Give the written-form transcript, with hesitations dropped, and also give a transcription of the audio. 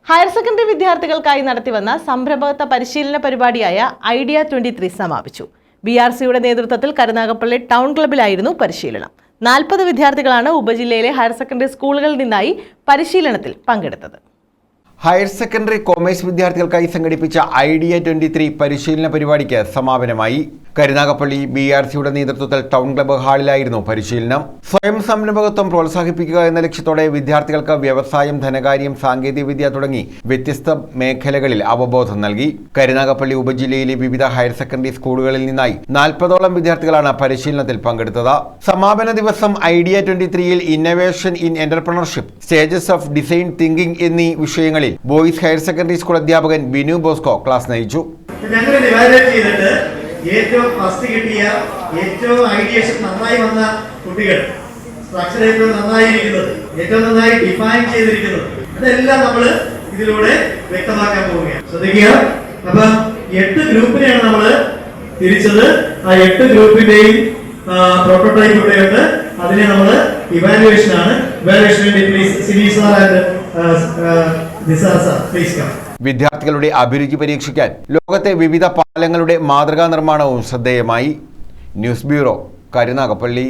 Higher secondary വിദ്യാർത്ഥികൾക്കായി നടത്തിവന്ന സംരംഭകത്വ പരിശീലന പരിപാടിയായ ഐഡിയ 23 സമാപിച്ചു. BRCയുടെ നേതൃത്വത്തിൽ കരുനാഗപ്പള്ളി ടൗൺ ക്ലബ്ബിലായിരുന്നു പരിശീലനം. 40 വിദ്യാർത്ഥികളാണ് ഉപജില്ലയിലെ ഹയർ സെക്കൻഡറി സ്കൂളുകളിൽ നിന്നായി പരിശീലനത്തിൽ പങ്കെടുത്തത്. ഹയർ സെക്കൻഡറി കൊമേഴ്സ് വിദ്യാർത്ഥികൾക്കായി സംഘടിപ്പിച്ച ഐഡിയ 23 പരിശീലന പരിപാടിക്ക് സമാപനമായി. കരുനാഗപ്പള്ളി BRCയുടെ നേതൃത്വത്തിൽ ടൗൺ ക്ലബ്ബ് ഹാളിലായിരുന്നു പരിശീലനം. സ്വയം സംരംഭകത്വം പ്രോത്സാഹിപ്പിക്കുക എന്ന ലക്ഷ്യത്തോടെ വിദ്യാർത്ഥികൾക്ക് വ്യവസായം, ധനകാര്യം, സാങ്കേതികവിദ്യ തുടങ്ങി വ്യത്യസ്ത മേഖലകളിൽ അവബോധം നൽകി. കരുനാഗപ്പള്ളി ഉപജില്ലയിലെ വിവിധ ഹയർ സെക്കൻഡറി സ്കൂളുകളിൽ നിന്നായി 40ഓളം വിദ്യാർത്ഥികളാണ് പരിശീലനത്തിൽ പങ്കെടുത്തത്. സമാപന ദിവസം ഐഡിയ 23യിൽ innovation in entrepreneurship, stages of design thinking എന്നീ വിഷയങ്ങളിൽ ബോയ്സ് ഹയർ സെക്കൻഡറി സ്കൂൾ അധ്യാപകൻ ബിനു ബോസ്കോ ക്ലാസ് നയിച്ചു. ഏറ്റവും ഫസ്റ്റ് കിട്ടിയ ഏറ്റവും ഐഡിയസ് നന്നായി വന്ന കുട്ടികൾ, സ്ട്രക്ചർ ഏറ്റവും നന്നായിരിക്കുന്നത്, ഏറ്റവും നന്നായി ഡിഫൈൻ ചെയ്തിരിക്കുന്നത്, അതെല്ലാം നമ്മൾ ഇതിലൂടെ വ്യക്തമാക്കാൻ പോവുകയാണ്. ശ്രദ്ധിക്കുക. അപ്പൊ 8 ഗ്രൂപ്പിനെയാണ് നമ്മൾ തിരിച്ചത്. ആ 8 ഗ്രൂപ്പിന്റെയും പ്രോട്ടോടൈപ്പ് ഇവിടെയുണ്ട്. അതിനെ നമ്മൾ ഇവാലുവേഷൻ ആണ്. ഇവാലുവേഷൻ വേണ്ടി please Sini sir and Nisar sir please come. വിദ്യാർത്ഥികളുടെ അഭിരുചി പരീക്ഷിക്കാൻ ലോകത്തെ വിവിധ പാലങ്ങളുടെ മാതൃകാ നിർമ്മാണവും ശ്രദ്ധേയമായി. News bureau, Karunagappally.